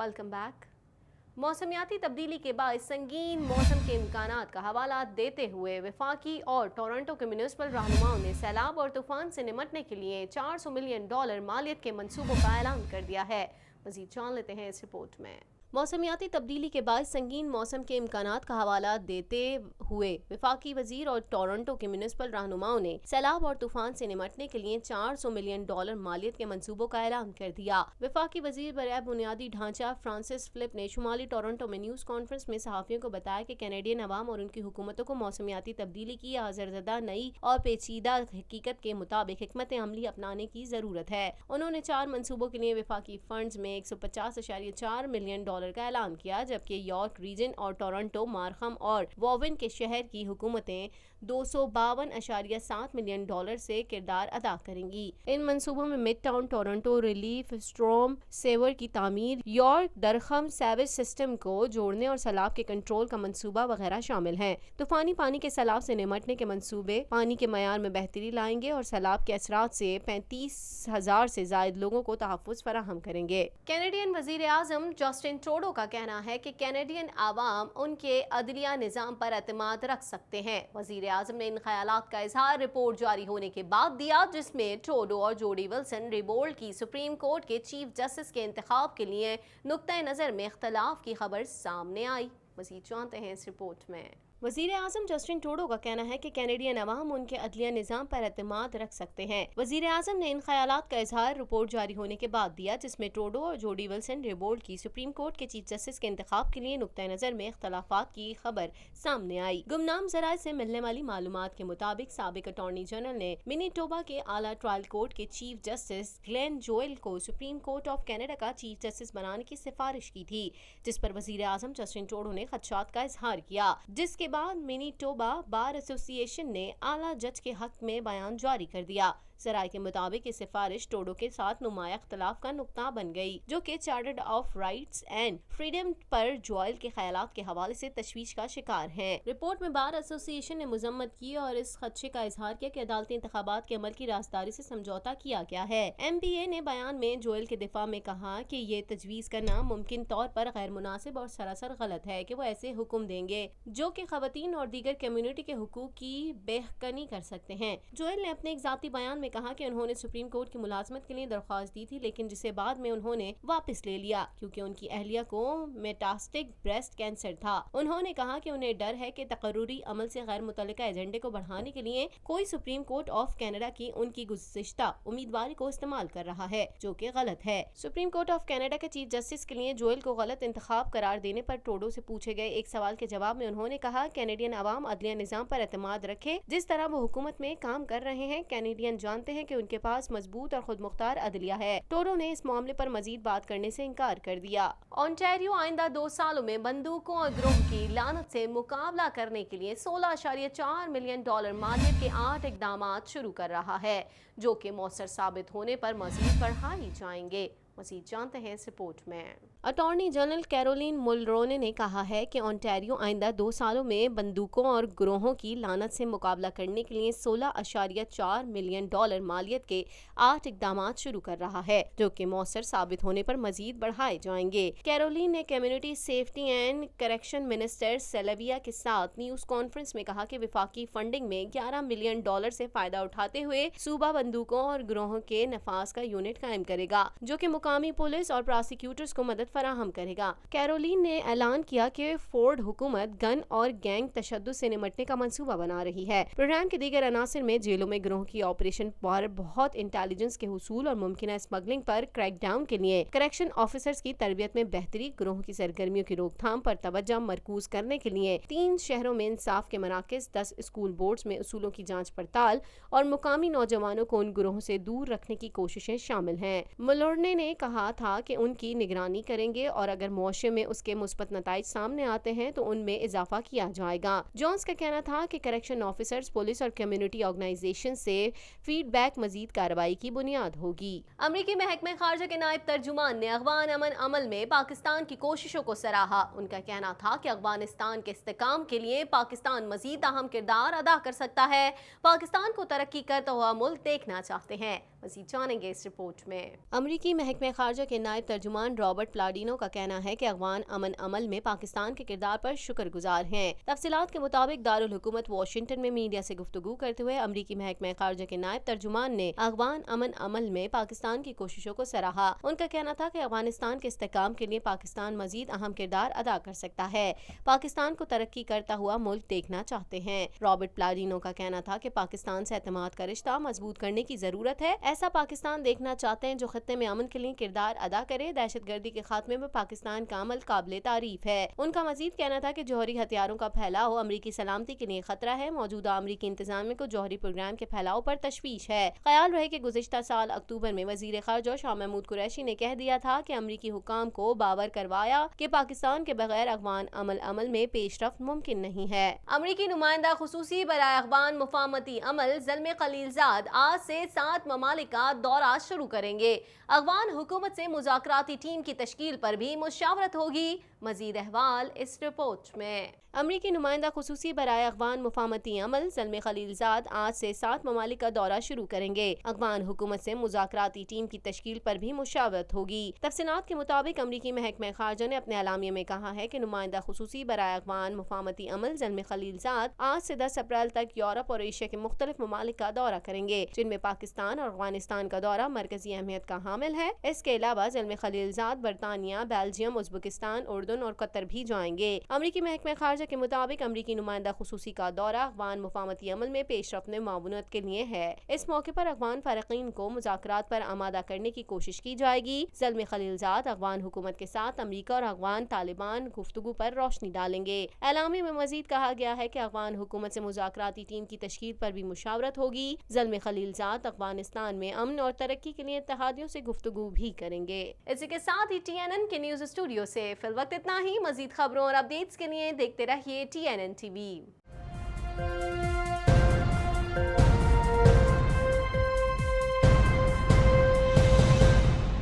Welcome back. मौसमियाती तब्दीली के बाद संगीन मौसम के इम्कानात का हवाला देते हुए वफाकी और टोरंटो के म्यूनिसिपल रहनुमाओं ने सैलाब और तूफान से निपटने के लिए $400 मिलियन मालियत के मंसूबों का ऐलान कर दिया है। मज़ीद जान लेते हैं इस रिपोर्ट में। मौसमियाती तब्दीली के बाद संगीन मौसम के इम्कानात का हवाला देते हुए वफाकी वजीर और टोरंटो के म्यूनिसिपल रहनुमाओं ने सैलाब और तूफान से निपटने के लिए $400 मिलियन मालियत के मंसूबों का ऐलान कर दिया। वफाकी वजीर बराए बुनियादी ढांचा फ्रांसिस फिलिप ने शुमाली टोरंटो में न्यूज़ कॉन्फ्रेंस में सहाफ़ियों को बताया कि कैनेडियन अवाम और उनकी हुकूमतों को मौसमियाती तब्दीली की हज़रज़दा नई और पेचीदा हकीकत के मुताबिक हिकमत अमली अपनाने की ज़रूरत है। उन्होंने 4 मंसूबों के लिए वफाकी फंड्स में $150.4 मिलियन का ऐलान किया, जबकि यॉर्क रीजन और टोरंटो, मार्खम और वॉविन के शहर की हुकूमतें $252.7 मिलियन से किरदार अदा करेंगी। इन मंसूबों में mid town Toronto relief storm sewer की तामीर, यॉर्क दरखम सेवेज सिस्टम को जोड़ने और सैलाब के कंट्रोल का मंसूबा वगैरह शामिल हैं। तूफानी पानी के सैलाब से निपटने के मंसूबे पानी के मयार में बेहतरी लाएंगे और सैलाब के असरात से 35,000 से ज्यादा लोगों को तहफ़्फ़ुज़ फराहम करेंगे। कैनेडियन वज़ीर आज़म जस्टिन ट्रूडो का कहना है कि कैनेडियन आवाम उनके अदलिया निज़ाम पर एतमाद रख सकते हैं। वज़ीर आज़म ने इन ख्यालात का इजहार रिपोर्ट जारी होने के बाद दिया, जिसमें ट्रूडो और जोडी विल्सन रिबोल्ड की सुप्रीम कोर्ट के चीफ जस्टिस के इंतखाब के लिए नुक्ता नज़र में इख्तलाफ की खबर सामने आई। मज़ीद जानते हैं इस रिपोर्ट में। वज़ीर आज़म जस्टिन ट्रूडो का कहना है कि कैनेडियन अवाम उनके अदलिया निज़ाम पर एतमाद रख सकते हैं। वज़ीर आज़म ने इन ख्यालात का इजहार रिपोर्ट जारी होने के बाद दिया, जिसमें ट्रूडो और जोडी विल्सन रिबोल्ड की सुप्रीम कोर्ट के चीफ जस्टिस के इंतखाब के लिए नुक्ता नज़र में इख्तलाफात की खबर सामने आई। गुमनाम ज़राए से मिलने वाली मालूमात के मुताबिक साबिक अटॉर्नी जनरल ने मैनीटोबा के आला ट्रायल कोर्ट के चीफ जस्टिस ग्लेन जोएल को सुप्रीम कोर्ट ऑफ कैनेडा का चीफ जस्टिस बनाने की सिफारिश की थी, जिस पर वज़ीर आज़म जस्टिन ट्रूडो ने खदशात का इजहार किया। जिसके बाद मैनीटोबा बार एसोसिएशन ने आला जज के हक में बयान जारी कर दिया। ज़राए के मुताबिक ये सिफारिश ट्रूडो के साथ नुमाया इख्तलाफ का नुक्ता बन गई, जो कि charter of rights and freedom पर जोएल के ख्यालात के हवाले से तशवीश का शिकार हैं। रिपोर्ट में बार एसोसिएशन ने मजम्मत की और इस खदशे का इजहार किया कि अदालती इंतखाबात के अमल की राजदारी से समझौता किया गया है। MPA ने बयान में जोएल के दिफा में कहा कि ये तजवीज़ करना मुमकिन तौर पर गैर मुनासिब और सरासर गलत है कि वो ऐसे हुक्म देंगे जो कि खवातीन और दीगर कम्युनिटी के हुकूक की बेहकनी कर सकते हैं। जोएल ने अपने एक ज़ाती बयान में कहा कि उन्होंने सुप्रीम कोर्ट की मुलाजमत के लिए दरख्वास्त दी थी, लेकिन जिसे बाद में उन्होंने वापस ले लिया क्योंकि उनकी अहलिया को मेटास्टिक ब्रेस्ट कैंसर था। उन्होंने कहा कि उन्हें डर है कि तकर्रुरी अमल से गैर मुतल्लिका एजेंडे को बढ़ाने के लिए कोई सुप्रीम कोर्ट ऑफ कैनेडा की उनकी गुज़िश्ता उम्मीदवारी को इस्तेमाल कर रहा है, जो कि गलत है। सुप्रीम कोर्ट ऑफ कैनेडा के चीफ जस्टिस के लिए जोएल को गलत इंतखाब करार देने पर ट्रूडो से पूछे गए एक सवाल के जवाब में उन्होंने कहा, कैनेडियन अवाम अदलिया निज़ाम पर एतमाद रखे जिस तरह वो हुकूमत में काम कर रहे हैं। कैनेडियन जानते हैं कि उनके पास मजबूत और खुद मुख्तार अदलिया है। ट्रूडो ने इस मामले पर मजीद बात करने से इनकार कर दिया। ओंटारियो आइंदा 2 सालों में बंदूकों और गिरोह की लानत से मुकाबला करने के लिए $16.4 मिलियन मालियत के 8 इक़दामात शुरू कर रहा है, जो कि मौसर साबित होने पर मजीद बढ़ाए जाएंगे। मजीद जानते हैं इस रिपोर्ट में। अटॉर्नी जनरल कैरोलिन मुलरोने ने कहा है कि ओंटारियो आइंदा 2 सालों में बंदूकों और गिरोहों की लानत से मुकाबला करने के लिए $16.4 मिलियन मालियत के 8 इक़दामात शुरू कर रहा है, जो कि मौसर साबित होने पर मजीद बढ़ाए जाएंगे। कैरोलिन ने community safety and correction minister सेलेविया के साथ न्यूज़ कॉन्फ्रेंस में कहा कि विफाकी फंडिंग में $11 मिलियन से फायदा उठाते हुए सूबा बंदूकों और गिरोहों के नफाज का यूनिट कायम करेगा, जो कि मुकामी पुलिस और प्रोसिक्यूटर्स को मदद फराहम करेगा। कैरोलिन ने ऐलान किया कि फोर्ड हुकूमत गन और गैंग तशद्दुद से निपटने का मंसूबा बना रही है। प्रोग्राम के दीगर अनासर में जेलों में गिरोह की ऑपरेशन पर बहुत इंटेलिजेंस के हुसूल और मुमकिन स्मगलिंग पर क्रैक डाउन के लिए करेक्शन ऑफिसर्स की तरबियत में बेहतरी, गिरोह की सरगर्मियों की रोकथाम पर तवज्जो मरकूज करने के लिए 3 शहरों में इंसाफ के मराकज़, 10 स्कूल बोर्ड्स में उसूलों की जांच पड़ताल और मुकामी नौजवानों को उन गिरोहों से दूर रखने की कोशिशें शामिल हैं। मुलोरने ने कहा था कि उनकी निगरानी करेंगे और अगर मुआशरे में उसके मुस्बत नताइज सामने आते हैं तो उनमें इजाफा किया जाएगा। जॉन्स का कहना था कि करेक्शन ऑफिसर्स, पुलिस और कम्युनिटी ऑर्गेनाइजेशन से फीडबैक मजीद कार्रवाई की बुनियाद होगी। अमरीकी महकमे खारजा के नायब तर्जुमान ने अफगान अमन अमल में पाकिस्तान की कोशिशों को सराहा। उनका कहना था कि अफगानिस्तान के इस्तेकाम के लिए पाकिस्तान मजीद अहम किरदार अदा कर सकता है। पाकिस्तान को तरक्की करता हुआ मुल्क देखना चाहते हैं। मजीद जानेंगे इस रिपोर्ट में। अमरीकी महकमे खारजा के नायब तर्जुमान रॉबर्ट प्लाट پلاڈینو کا کہنا ہے کہ افغان امن عمل میں پاکستان کے کردار پر شکر گزار ہیں۔ تفصیلات کے مطابق دارالحکومت واشنگٹن میں میڈیا سے گفتگو کرتے ہوئے امریکی محکمہ خارجہ کے نائب ترجمان نے افغان امن عمل میں پاکستان کی کوششوں کو سراہا۔ ان کا کہنا تھا کہ افغانستان کے استحکام کے لیے پاکستان مزید اہم کردار ادا کر سکتا ہے۔ پاکستان کو ترقی کرتا ہوا ملک دیکھنا چاہتے ہیں۔ رابرٹ پلاڈینو کا کہنا تھا کہ پاکستان سے اعتماد کا رشتہ مضبوط کرنے کی ضرورت ہے۔ ایسا پاکستان دیکھنا چاہتے ہیں جو خطے میں امن کے لیے کردار ادا کرے۔ دہشت گردی کے خاتمے میں پاکستان کا عمل قابل تعریف ہے۔ ان کا مزید کہنا تھا کہ جوہری ہتھیاروں کا پھیلاؤ امریکی سلامتی کے لیے خطرہ ہے۔ موجودہ امریکی انتظامیہ کو جوہری پروگرام کے پھیلاؤ پر تشویش ہے۔ خیال رہے کہ گزشتہ سال اکتوبر میں وزیر خارجہ شاہ محمود قریشی نے کہہ دیا تھا کہ امریکی حکام کو باور کروایا کہ پاکستان کے بغیر افغان عمل میں پیش رفت ممکن نہیں ہے۔ امریکی نمائندہ خصوصی برائے افغان مفاہمتی عمل زلمے خلیلزاد آج سے 7 ممالک کا دورہ شروع کریں گے۔ افغان حکومت سے مذاکراتی ٹیم کی تشکیل پر بھی مشاورت ہوگی۔ مزید احوال اس رپورٹ میں۔ امریکی نمائندہ خصوصی برائے افغان مفاہمتی عمل زلمے خلیلزاد آج سے 7 ممالک کا دورہ شروع کریں گے۔ افغان حکومت سے مذاکراتی ٹیم کی تشکیل پر بھی مشاورت ہوگی۔ تفصیلات کے مطابق امریکی محکمہ خارجہ نے اپنے اعلامیے میں کہا ہے کہ نمائندہ خصوصی برائے افغان مفاہمتی عمل زلمے خلیلزاد آج سے 10 اپریل تک یورپ اور ایشیا کے مختلف ممالک کا دورہ کریں گے، جن میں پاکستان اور افغانستان کا دورہ مرکزی اہمیت کا حامل ہے۔ اس کے علاوہ زلمے خلیلزاد برطانیہ، بیلجیم، ازبکستان، اردن اور قطر بھی جائیں گے۔ امریکی محکمہ خارجہ کے مطابق امریکی نمائندہ خصوصی کا دورہ افغان مفاہمتی عمل میں پیش رفت میں معاونت کے لیے ہے۔ اس موقع پر افغان فارقین کو مذاکرات پر آمادہ کرنے کی کوشش کی جائے گی۔ زلمے خلیلزاد افغان حکومت کے ساتھ امریکہ اور افغان طالبان گفتگو پر روشنی ڈالیں گے۔ اعلامیے میں مزید کہا گیا ہے کہ افغان حکومت سے مذاکراتی ٹیم کی تشکیل پر بھی مشاورت ہوگی۔ زلمے خلیلزاد افغانستان میں امن اور ترقی کے لیے اتحادیوں سے گفتگو بھی کریں گے۔ اسی کے ساتھ ہی TNN کے نیوز اسٹوڈیو سے فی الوقت اتنا ہی۔ مزید خبروں اور اپڈیٹس کے لیے دیکھتے رہیے TNN TV۔